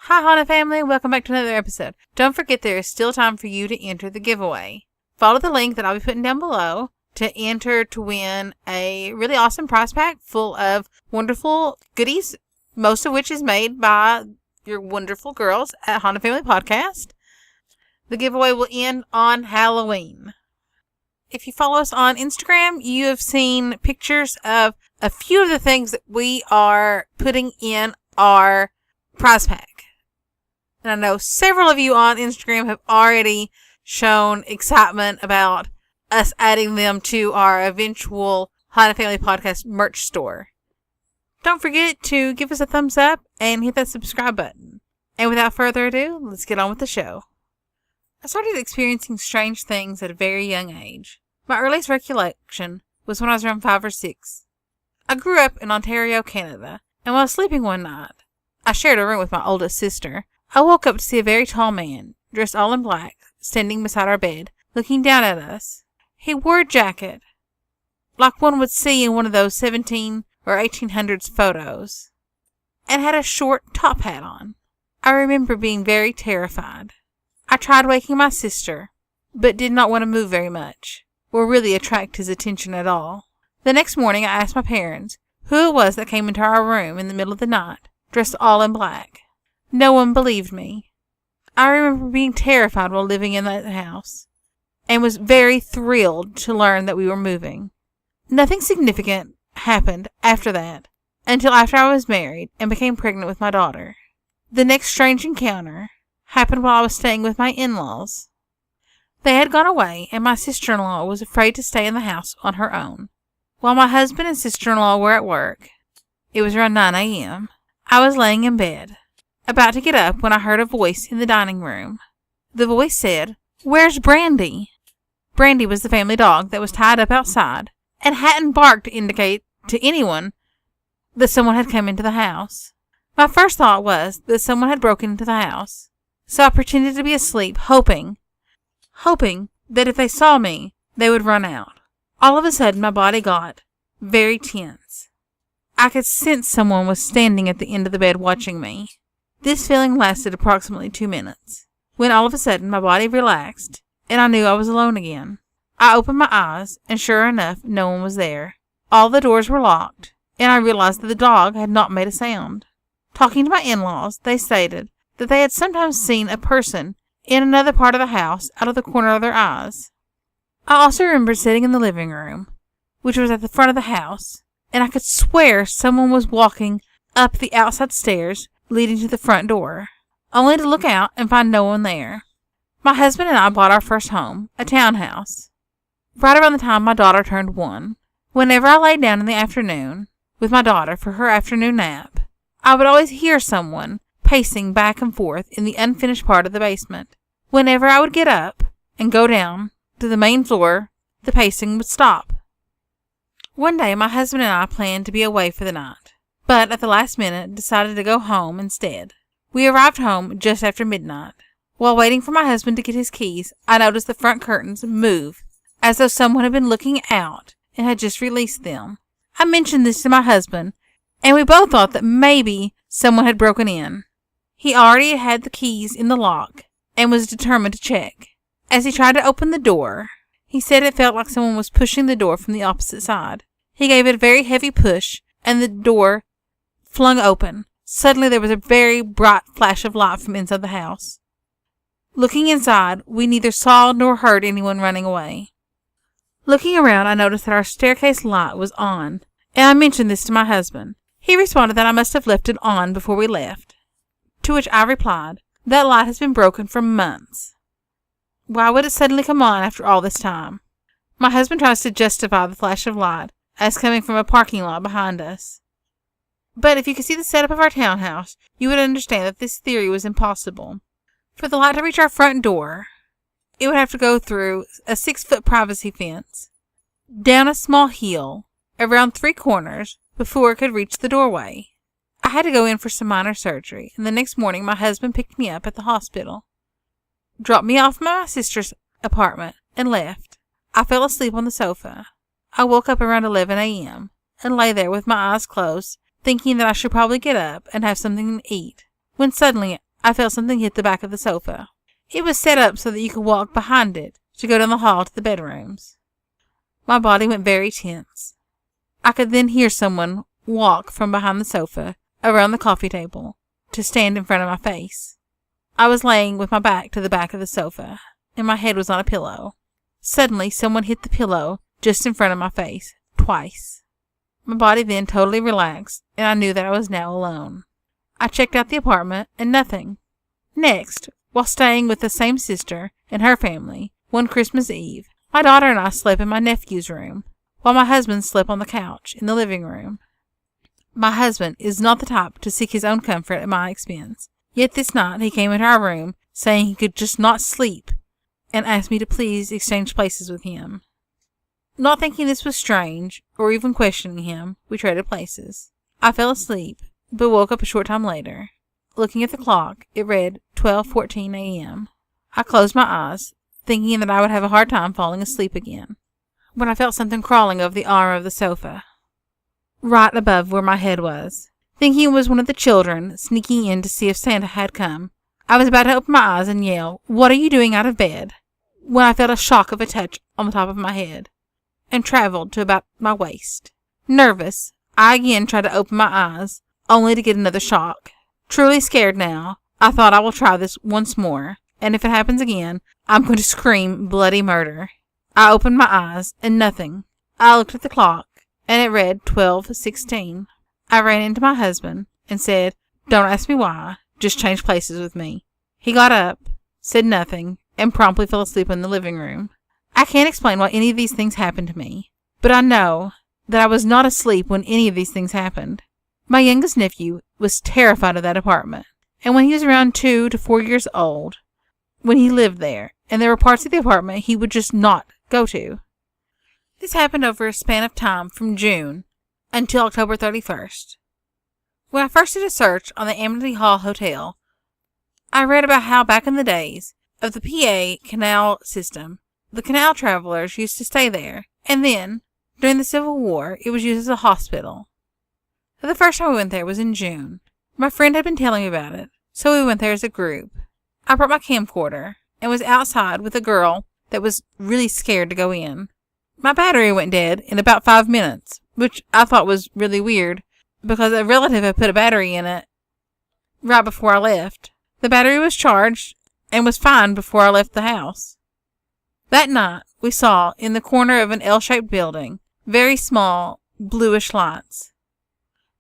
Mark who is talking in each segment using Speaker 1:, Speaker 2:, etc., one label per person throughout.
Speaker 1: Hi, Haunted family. Welcome back to another episode. Don't forget there is still time for you to enter the giveaway. Follow the link that I'll be putting down below to enter to win a really awesome prize pack full of wonderful goodies, most of which is made by your wonderful girls at Haunted Family Podcast. The giveaway will end on Halloween. If you follow us on Instagram, you have seen pictures of a few of the things that we are putting in our prize pack. And I know several of you on Instagram have already shown excitement about us adding them to our eventual Haunted Family Podcast merch store. Don't forget to give us a thumbs up and hit that subscribe button. And without further ado, let's get on with the show. I started experiencing strange things at a very young age. My earliest recollection was when I was around 5 or 6. I grew up in Ontario, Canada, and while sleeping one night, I shared a room with my oldest sister. I woke up to see a very tall man, dressed all in black, standing beside our bed, looking down at us. He wore a jacket, like one would see in one of those 17 or 1800s photos, and had a short top hat on. I remember being very terrified. I tried waking my sister, but did not want to move very much, or really attract his attention at all. The next morning I asked my parents who it was that came into our room in the middle of the night, dressed all in black. No one believed me. I remember being terrified while living in that house, and was very thrilled to learn that we were moving. Nothing significant happened after that, until after I was married and became pregnant with my daughter. The next strange encounter happened while I was staying with my in-laws. They had gone away, and my sister-in-law was afraid to stay in the house on her own. While my husband and sister-in-law were at work, it was around 9 a.m., I was laying in bed, about to get up when I heard a voice in the dining room. The voice said, "Where's Brandy?" Brandy was the family dog that was tied up outside and hadn't barked to indicate to anyone that someone had come into the house. My first thought was that someone had broken into the house, so I pretended to be asleep, hoping that if they saw me, they would run out. All of a sudden, my body got very tense. I could sense someone was standing at the end of the bed watching me. This feeling lasted approximately 2 minutes, when all of a sudden my body relaxed, and I knew I was alone again. I opened my eyes, and sure enough, no one was there. All the doors were locked, and I realized that the dog had not made a sound. Talking to my in-laws, they stated that they had sometimes seen a person in another part of the house out of the corner of their eyes. I also remember sitting in the living room, which was at the front of the house, and I could swear someone was walking up the outside stairs leading to the front door, only to look out and find no one there. My husband and I bought our first home, a townhouse, right around the time my daughter turned 1. Whenever I laid down in the afternoon with my daughter for her afternoon nap, I would always hear someone pacing back and forth in the unfinished part of the basement. Whenever I would get up and go down to the main floor, the pacing would stop. One day, my husband and I planned to be away for the night, but at the last minute decided to go home instead. We arrived home just after midnight. While waiting for my husband to get his keys, I noticed the front curtains move, as though someone had been looking out and had just released them. I mentioned this to my husband, and we both thought that maybe someone had broken in. He already had the keys in the lock and was determined to check. As he tried to open the door, he said it felt like someone was pushing the door from the opposite side. He gave it a very heavy push, and the door flung open. Suddenly there was a very bright flash of light from inside the house. Looking inside, we neither saw nor heard anyone running away. Looking around, I noticed that our staircase light was on, and I mentioned this to my husband. He responded that I must have left it on before we left, to which I replied, "That light has been broken for months. Why would it suddenly come on after all this time?" My husband tries to justify the flash of light as coming from a parking lot behind us. But if you could see the setup of our townhouse, you would understand that this theory was impossible. For the light to reach our front door, it would have to go through a 6-foot privacy fence, down a small hill, around 3 corners, before it could reach the doorway. I had to go in for some minor surgery, and the next morning my husband picked me up at the hospital, dropped me off at my sister's apartment, and left. I fell asleep on the sofa. I woke up around 11 a.m. and lay there with my eyes closed, thinking that I should probably get up and have something to eat, when suddenly I felt something hit the back of the sofa. It was set up so that you could walk behind it to go down the hall to the bedrooms. My body went very tense. I could then hear someone walk from behind the sofa around the coffee table to stand in front of my face. I was laying with my back to the back of the sofa, and my head was on a pillow. Suddenly, someone hit the pillow just in front of my face, twice. My body then totally relaxed, and I knew that I was now alone. I checked out the apartment, and nothing. Next, while staying with the same sister and her family, one Christmas Eve, my daughter and I slept in my nephew's room, while my husband slept on the couch in the living room. My husband is not the type to seek his own comfort at my expense, yet this night he came into our room, saying he could just not sleep, and asked me to please exchange places with him. Not thinking this was strange, or even questioning him, we traded places. I fell asleep, but woke up a short time later. Looking at the clock, it read 12:14 a.m. I closed my eyes, thinking that I would have a hard time falling asleep again, when I felt something crawling over the arm of the sofa, right above where my head was. Thinking it was one of the children sneaking in to see if Santa had come, I was about to open my eyes and yell, "What are you doing out of bed?" when I felt a shock of a touch on the top of my head, and traveled to about my waist. Nervous, I again tried to open my eyes, only to get another shock. Truly scared now, I thought I will try this once more, and if it happens again, I'm going to scream bloody murder. I opened my eyes, and nothing. I looked at the clock, and it read 12:16. I ran into my husband and said, "Don't ask me why, just change places with me." He got up, said nothing, and promptly fell asleep in the living room. I can't explain why any of these things happened to me, but I know that I was not asleep when any of these things happened. My youngest nephew was terrified of that apartment, and when he was around 2 to 4 years old, when he lived there, and there were parts of the apartment he would just not go to. This happened over a span of time from June until October 31st. When I first did a search on the Amity Hall Hotel, I read about how back in the days of the PA canal system, the canal travelers used to stay there, and then, during the Civil War, it was used as a hospital. The first time we went there was in June. My friend had been telling me about it, so we went there as a group. I brought my camcorder and was outside with a girl that was really scared to go in. My battery went dead in about 5 minutes, which I thought was really weird, because a relative had put a battery in it right before I left. The battery was charged and was fine before I left the house. That night, we saw, in the corner of an L-shaped building, very small, bluish lights.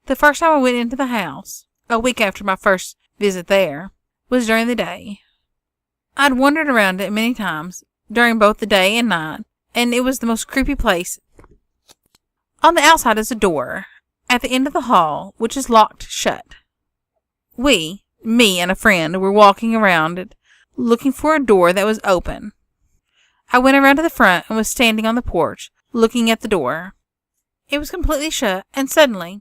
Speaker 1: The first time I went into the house, a week after my first visit there, was during the day. I'd wandered around it many times during both the day and night, and it was the most creepy place. On the outside is a door at the end of the hall, which is locked shut. Me and a friend, were walking around it, looking for a door that was open. I went around to the front and was standing on the porch, looking at the door. It was completely shut, and suddenly,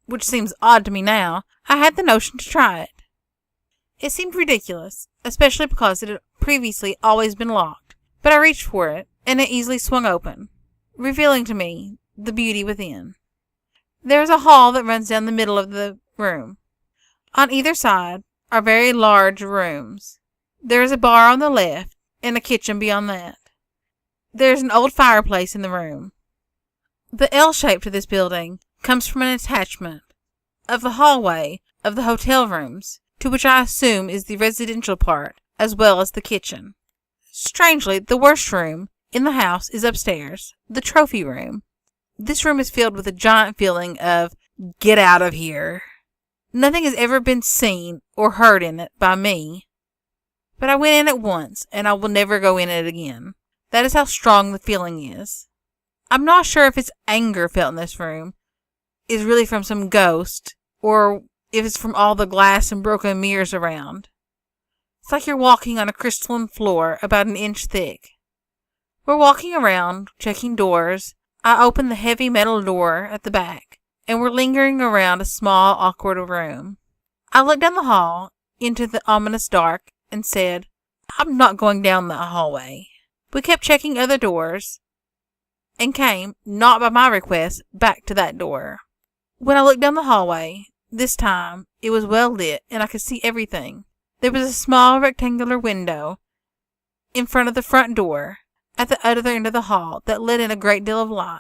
Speaker 1: which seems odd to me now, I had the notion to try it. It seemed ridiculous, especially because it had previously always been locked, but I reached for it, and it easily swung open, revealing to me the beauty within. There is a hall that runs down the middle of the room. On either side are very large rooms. There is a bar on the left, and a kitchen beyond that. There is an old fireplace in the room. The L shape to this building comes from an attachment of the hallway of the hotel rooms, to which I assume is the residential part, as well as the kitchen. Strangely, the worst room in the house is upstairs, the trophy room. This room is filled with a giant feeling of, "Get out of here." Nothing has ever been seen or heard in it by me, but I went in it once, and I will never go in it again. That is how strong the feeling is. I'm not sure if it's anger felt in this room is really from some ghost, or if it's from all the glass and broken mirrors around. It's like you're walking on a crystalline floor about an inch thick. We're walking around, checking doors. I opened the heavy metal door at the back, and we're lingering around a small, awkward room. I looked down the hall into the ominous dark and said, "I'm not going down that hallway." We kept checking other doors and came, not by my request, back to that door. When I looked down the hallway, This time, it was well lit, and I could see everything. There was a small rectangular window in front of the front door at the other end of the hall that let in a great deal of light.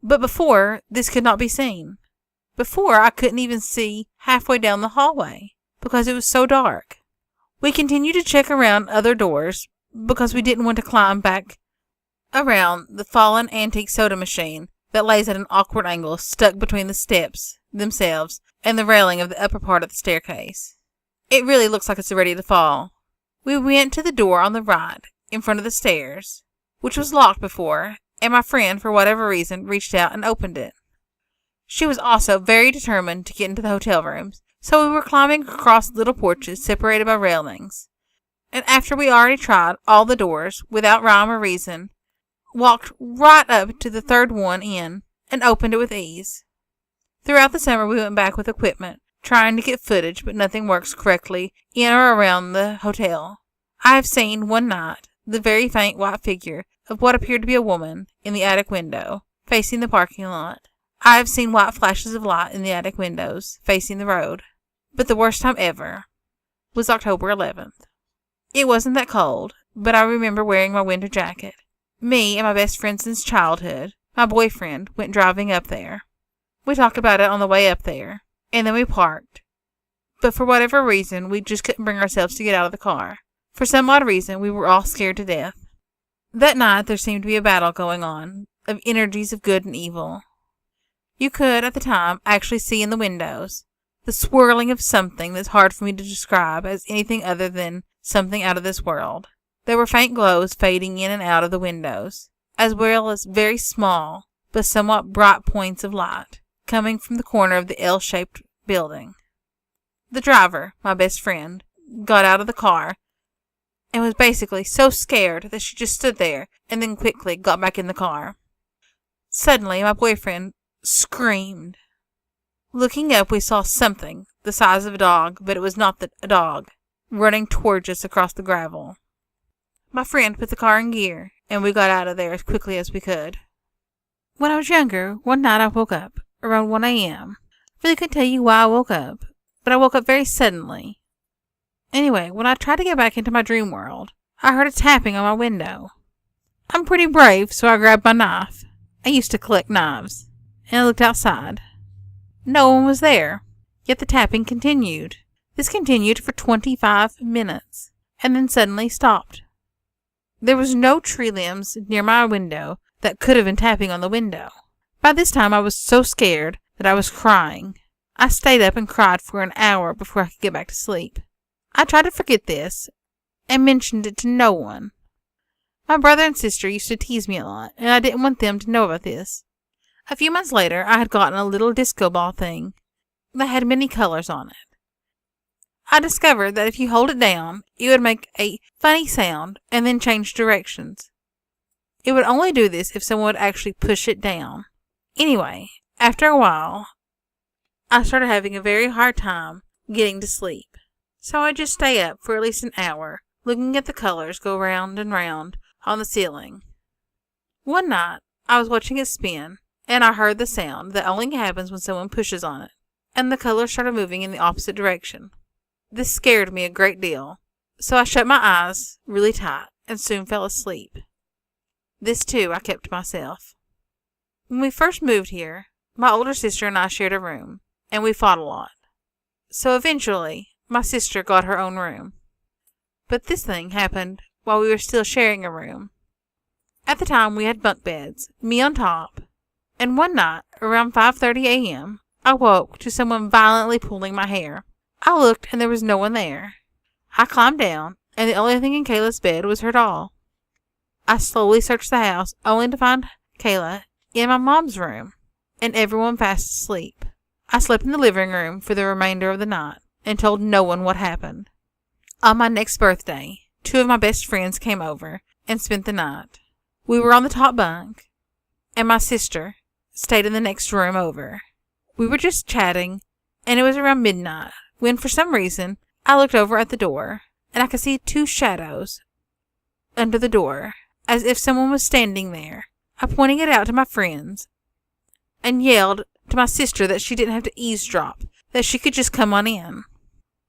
Speaker 1: But before, this could not be seen. Before, I couldn't even see halfway down the hallway because it was so dark. We continued to check around other doors because we didn't want to climb back around the fallen antique soda machine that lays at an awkward angle stuck between the steps themselves and the railing of the upper part of the staircase. It really looks like it's ready to fall. We went to the door on the right, in front of the stairs, which was locked before, and my friend, for whatever reason, reached out and opened it. She was also very determined to get into the hotel rooms, so we were climbing across little porches separated by railings, and after we already tried all the doors, without rhyme or reason, walked right up to the third one in and opened it with ease. Throughout the summer we went back with equipment, trying to get footage, but nothing works correctly in or around the hotel. I have seen one night the very faint white figure of what appeared to be a woman in the attic window, facing the parking lot. I have seen white flashes of light in the attic windows, facing the road. But the worst time ever was October 11th. It wasn't that cold, but I remember wearing my winter jacket. Me and my best friend since childhood, my boyfriend, went driving up there. We talked about it on the way up there, and then we parked. But for whatever reason, we just couldn't bring ourselves to get out of the car. For some odd reason, we were all scared to death. That night, there seemed to be a battle going on, of energies of good and evil. You could, at the time, actually see in the windows the swirling of something that's hard for me to describe as anything other than something out of this world. There were faint glows fading in and out of the windows, as well as very small but somewhat bright points of light coming from the corner of the L-shaped building. The driver, my best friend, got out of the car and was basically so scared that she just stood there and then quickly got back in the car. Suddenly, my boyfriend screamed. Looking up, we saw something the size of a dog, but it was not a dog, running towards us across the gravel. My friend put the car in gear, and we got out of there as quickly as we could. When I was younger, one night I woke up around 1 a.m. I really couldn't tell you why I woke up, but I woke up very suddenly. Anyway, when I tried to get back into my dream world, I heard a tapping on my window. I'm pretty brave, so I grabbed my knife. I used to collect knives, and I looked outside. No one was there, yet the tapping continued. This continued for 25 minutes, and then suddenly stopped. There was no tree limbs near my window that could have been tapping on the window. By this time I was so scared that I was crying. I stayed up and cried for an hour before I could get back to sleep. I tried to forget this, and mentioned it to no one. My brother and sister used to tease me a lot, and I didn't want them to know about this. A few months later, I had gotten a little disco ball thing that had many colors on it. I discovered that if you hold it down, it would make a funny sound and then change directions. It would only do this if someone would actually push it down. Anyway, after a while, I started having a very hard time getting to sleep. So I just stay up for at least an hour, looking at the colors go round and round on the ceiling. One night, I was watching it spin, and I heard the sound that only happens when someone pushes on it, and the colors started moving in the opposite direction. This scared me a great deal, so I shut my eyes really tight and soon fell asleep. This, too, I kept to myself. When we first moved here, my older sister and I shared a room, and we fought a lot. So eventually, my sister got her own room. But this thing happened while we were still sharing a room. At the time, we had bunk beds, me on top, and one night, around 5:30 a.m., I woke to someone violently pulling my hair. I looked, and there was no one there. I climbed down, and the only thing in Kayla's bed was her doll. I slowly searched the house, only to find Kayla in my mom's room, and everyone fast asleep. I slept in the living room for the remainder of the night, and told no one what happened. On my next birthday, 2 of my best friends came over and spent the night. We were on the top bunk, and my sister stayed in the next room over. We were just chatting, and it was around midnight, when for some reason I looked over at the door, and I could see 2 shadows under the door, as if someone was standing there. I pointed it out to my friends, and yelled to my sister that she didn't have to eavesdrop, that she could just come on in.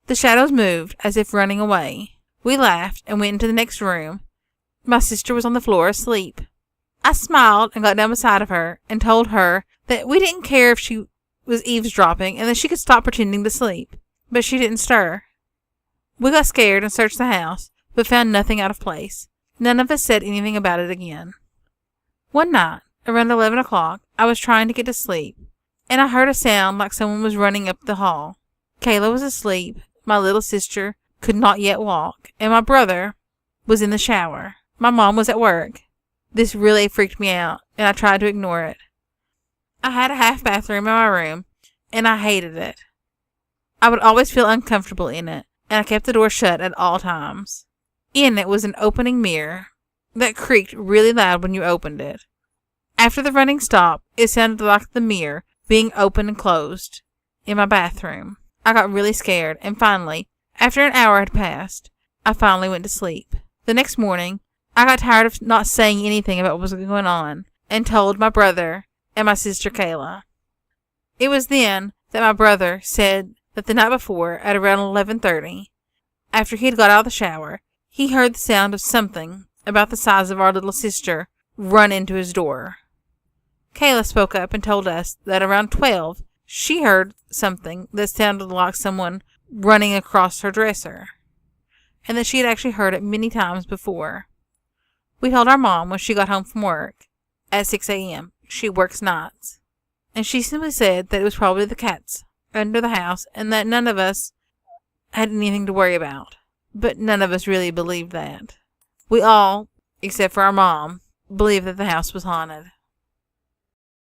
Speaker 1: The shadows moved as if running away. We laughed and went into the next room. My sister was on the floor asleep. I smiled and got down beside of her and told her that we didn't care if she was eavesdropping and that she could stop pretending to sleep. But she didn't stir. We got scared and searched the house, but found nothing out of place. None of us said anything about it again. One night, around 11 o'clock, I was trying to get to sleep, and I heard a sound like someone was running up the hall. Kayla was asleep, my little sister could not yet walk, and my brother was in the shower. My mom was at work. This really freaked me out, and I tried to ignore it. I had a half bathroom in my room, and I hated it. I would always feel uncomfortable in it, and I kept the door shut at all times. In it was an opening mirror that creaked really loud when you opened it. After the running stopped, it sounded like the mirror being opened and closed in my bathroom. I got really scared, and finally, after an hour had passed, I finally went to sleep. The next morning, I got tired of not saying anything about what was going on and told my brother and my sister Kayla. It was then that my brother said that the night before, at around 11:30, after he had got out of the shower, he heard the sound of something about the size of our little sister run into his door. Kayla spoke up and told us that around 12, she heard something that sounded like someone running across her dresser, and that she had actually heard it many times before. We told our mom when she got home from work at 6 a.m. She works nights, and she simply said that it was probably the cats under the house and that none of us had anything to worry about. But none of us really believed that. We all, except for our mom, believed that the house was haunted.